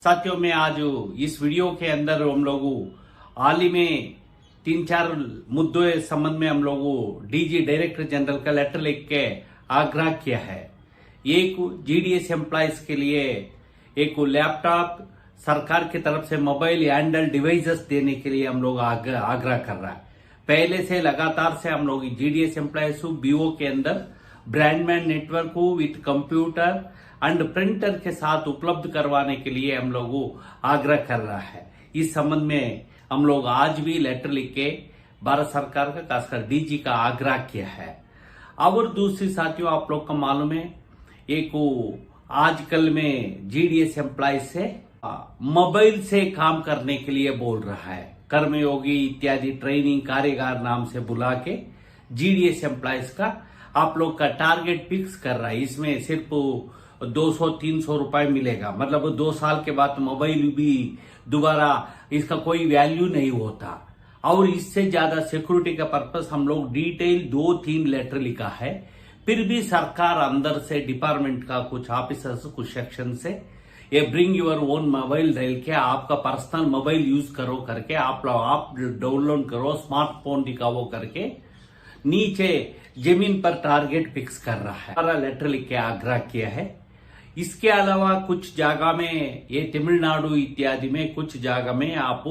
साथियों में आज इस वीडियो के अंदर हम लोग हाल ही में 3-4 मुद्दों के संबंध में हम लोग डीजी डायरेक्टर जनरल का लेटर लिख के आग्रह किया है। एक जीडीएस एम्प्लॉयज के लिए एक लैपटॉप सरकार की तरफ से मोबाइल हैंडल डिवाइसेस देने के लिए हम लोग आग्रह कर रहा है। पहले से लगातार से हम लोग जीडीएस एम्प्लॉयज बीओ के अंदर broadband network with computer and printer के साथ उपलब्ध करवाने के लिए हम लोग आग्रह कर रहा है। इस संबंध में हम लोग आज भी लेटर लिख के भारत सरकार का खासकर डीजी का आग्रह किया है। और दूसरी साथियों, आप लोग को मालूम है एक आजकल में जीडीएस एम्प्लॉयज से मोबाइल से काम करने के लिए बोल रहा है। कर्मयोगी इत्यादि ट्रेनिंग कार्यगार नाम से बुला के जीडीएस एम्प्लॉयज का आप लोग का टारगेट फिक्स कर रहा है। इसमें सिर्फ 200-300 रुपए मिलेगा, मतलब 2 साल के बाद मोबाइल भी दोबारा इसका कोई वैल्यू नहीं होता। और इससे ज्यादा सिक्योरिटी का पर्पस हम लोग डिटेल 2-3 लेटर लिखा है। फिर भी सरकार अंदर से डिपार्टमेंट का कुछ ऑफिसर्स कुछ सेक्शन से ये ब्रिंग योर ओन मोबाइल डाल के आपका पर्सनल मोबाइल यूज करो करके आप डाउनलोड करो, स्मार्टफोन दिखाओ करके नीचे जमीन पर टारगेट फिक्स कर रहा है। हमारा लेटर लिख के आग्रह किया है। इसके अलावा कुछ जगह में ये तमिलनाडु इत्यादि में कुछ जगह में आप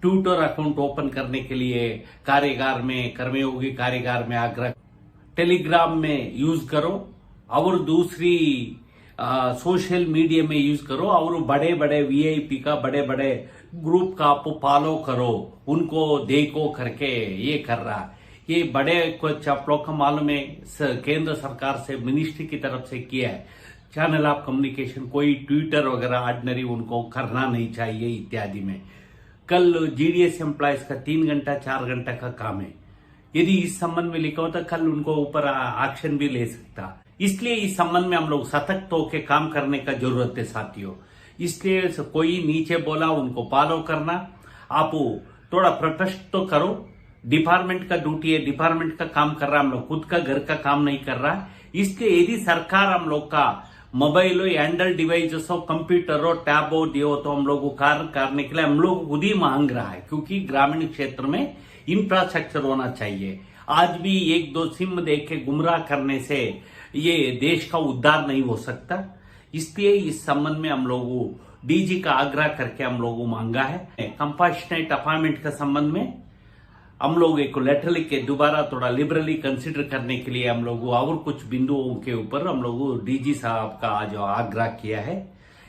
ट्विटर अकाउंट ओपन करने के लिए कार्यगार में कर्मयोगी कार्यगार में आग्रह, टेलीग्राम में यूज करो और दूसरी सोशल मीडिया में यूज करो और बड़े बड़े वीआईपी का बड़े बड़े ग्रुप का आप फॉलो करो, उनको देखो करके ये कर रहा है। ये बड़े कुछ आप लोग का मालूम है केंद्र सरकार से मिनिस्ट्री की तरफ से किया है। चैनल ऑफ कम्युनिकेशन कोई ट्विटर वगैरह ऑर्डिनरी उनको करना नहीं चाहिए इत्यादि में। कल जीडीएस एम्प्लॉयज का 3 घंटा 4 घंटा का काम है। यदि इस संबंध में लिखा होता कल उनको ऊपर एक्शन भी ले सकता। इसलिए इस संबंध में हम लोग सतर्क होकर काम करने का जरूरत है साथियों। इसलिए कोई नीचे बोला उनको फॉलो करना, आप थोड़ा प्रोटेस्ट तो करो। डिपार्टमेंट का ड्यूटी है, डिपार्टमेंट का काम कर रहा है, हम लोग खुद का घर का काम नहीं कर रहा है। इसलिए यदि सरकार हम लोग का मोबाइल हो, हैंडल डिवाइसेस हो, कंप्यूटर हो, टैब हो दियो तो हम लोग को कार्य करने के लिए हम लोग खुद ही मांग रहा है, क्योंकि ग्रामीण क्षेत्र में इंफ्रास्ट्रक्चर होना चाहिए। आज भी 1-2 सिम देख के गुमराह करने से ये देश का उद्धार नहीं हो सकता। इसलिए इस संबंध में हम लोग डीजी का आग्रह करके हम लोग मांगा है। कंपैशनेट अपॉइंटमेंट के संबंध में हम लोग एक लेटर लिख के दोबारा थोड़ा लिबरली कंसिडर करने के लिए हम लोग और कुछ बिंदुओं के ऊपर हम लोग डीजी साहब का आज आग्रह किया है।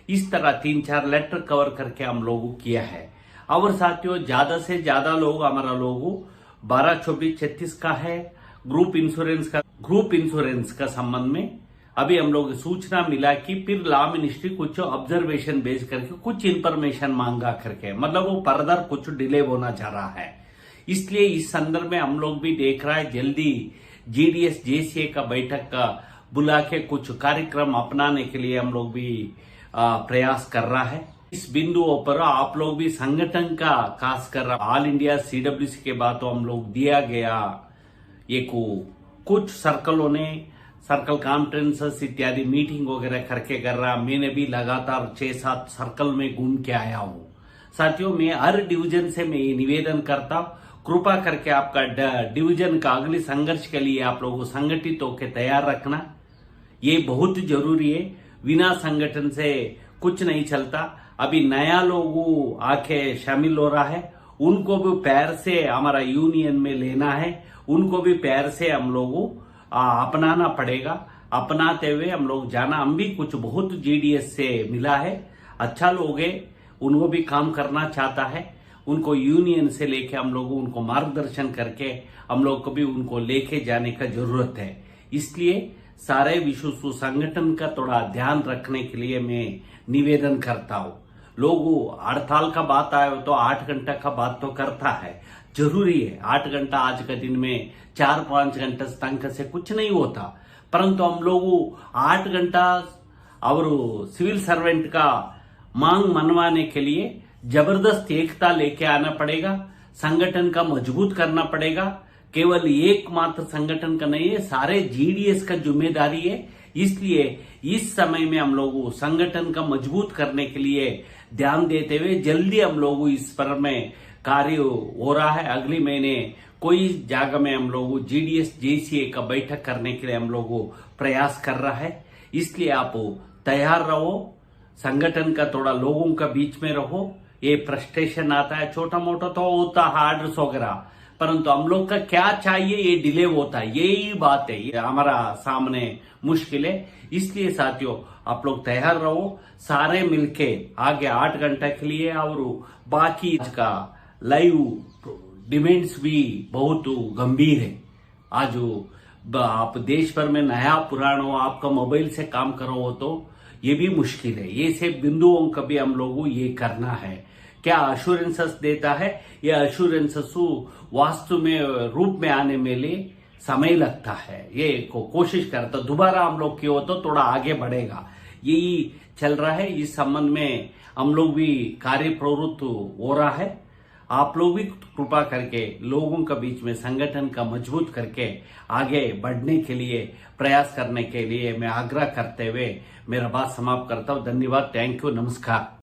इस तरह 3-4 लेटर कवर करके हम लोग किया है। और साथियों, ज्यादा से ज्यादा लोग हमारा लोग 12-24-36 का है ग्रुप इंश्योरेंस का संबंध में अभी हम लोग सूचना मिला कि फिर लॉ मिनिस्ट्री कुछ ऑब्जर्वेशन बेस करके कुछ इंफॉर्मेशन मांगा करके, मतलब वो फर्दर कुछ डिले होना चाह रहा है। इसलिए इस संदर्भ में हम लोग भी देख रहा है जल्दी जीडीएस जेसीए का बैठक का बुला के कुछ कार्यक्रम अपनाने के लिए हम लोग भी प्रयास कर रहा है। इस बिंदुओं पर आप लोग भी संगठन का खास कर ऑल इंडिया सीडब्ल्यूसी के बाद तो हम लोग दिया गया एक कुछ सर्कलों ने सर्कल कॉन्फ्रेंसेस इत्यादि मीटिंग वगैरह करके कर रहा। मैंने भी लगातार 6-7 सर्कल में घूम के आया हूं साथियों। मैं हर डिवीजन से मैं ये निवेदन करता हूं, कृपा करके आपका डिवीजन का अगले संघर्ष के लिए आप लोगों को संगठित होकर तैयार रखना, ये बहुत जरूरी है। बिना संगठन से कुछ नहीं चलता। अभी नया लोग आके शामिल हो रहा है, उनको भी पैर से हमारा यूनियन में लेना है, उनको भी पैर से हम लोग अपनाना पड़ेगा। अपनाते हुए हम लोग जाना। हम भी कुछ बहुत जीडीएस से मिला है, अच्छा लोग है, उनको भी काम करना चाहता है। उनको यूनियन से लेके हम लोग उनको मार्गदर्शन करके हम लोग को भी उनको लेके जाने का जरूरत है। इसलिए सारे विश्व संगठन का थोड़ा ध्यान रखने के लिए मैं निवेदन करता हूँ। लोग हड़ताल का बात आए तो 8 घंटा का बात तो करता है, जरूरी है। 8 घंटा आज के दिन में 4-5 घंटे तक से कुछ नहीं होता, परंतु हम लोग 8 घंटा और सिविल सर्वेंट का मांग मनवाने के लिए जबरदस्त एकता लेके आना पड़ेगा। संगठन का मजबूत करना पड़ेगा। केवल एकमात्र संगठन का नहीं है, सारे जीडीएस का जिम्मेदारी है। इसलिए इस समय में हम लोग संगठन का मजबूत करने के लिए ध्यान देते हुए जल्दी हम लोग इस पर में कार्य हो रहा है। अगले महीने कोई जगह में हम लोग जीडीएस जेसीए का बैठक करने के लिए हम लोग प्रयास कर रहा है। इसलिए आप तैयार रहो, संगठन का थोड़ा लोगों का बीच में रहो। ये फ्रस्ट्रेशन आता है, छोटा मोटा तो होता है ऑर्डर्स वगैरह, परंतु हम लोग का क्या चाहिए ये डिले होता है, यही बात है, ये हमारा सामने मुश्किल है। इसलिए साथियों आप लोग तैयार रहो, सारे मिलके आगे 8 घंटे के लिए। और बाकी का लाइव डिमांड्स भी बहुत गंभीर है। आज आप देश भर में नया पुराना आपका मोबाइल से काम करो हो तो ये भी मुश्किल है। ये से बिंदुओं का भी हम लोगों ये करना है। क्या अश्योरेंसेस देता है, ये अश्योरेंसेस वास्तव में रूप में आने में लिए समय लगता है। ये कोशिश करता दोबारा हम लोग की हो तो थोड़ा आगे बढ़ेगा, यही चल रहा है। इस संबंध में हम लोग भी कार्य प्रवृत्त हो रहा है। आप लोग भी कृपा करके लोगों का बीच में संगठन का मजबूत करके आगे बढ़ने के लिए प्रयास करने के लिए मैं आग्रह करते हुए मेरा बात समाप्त करता हूं। धन्यवाद, थैंक यू, नमस्कार।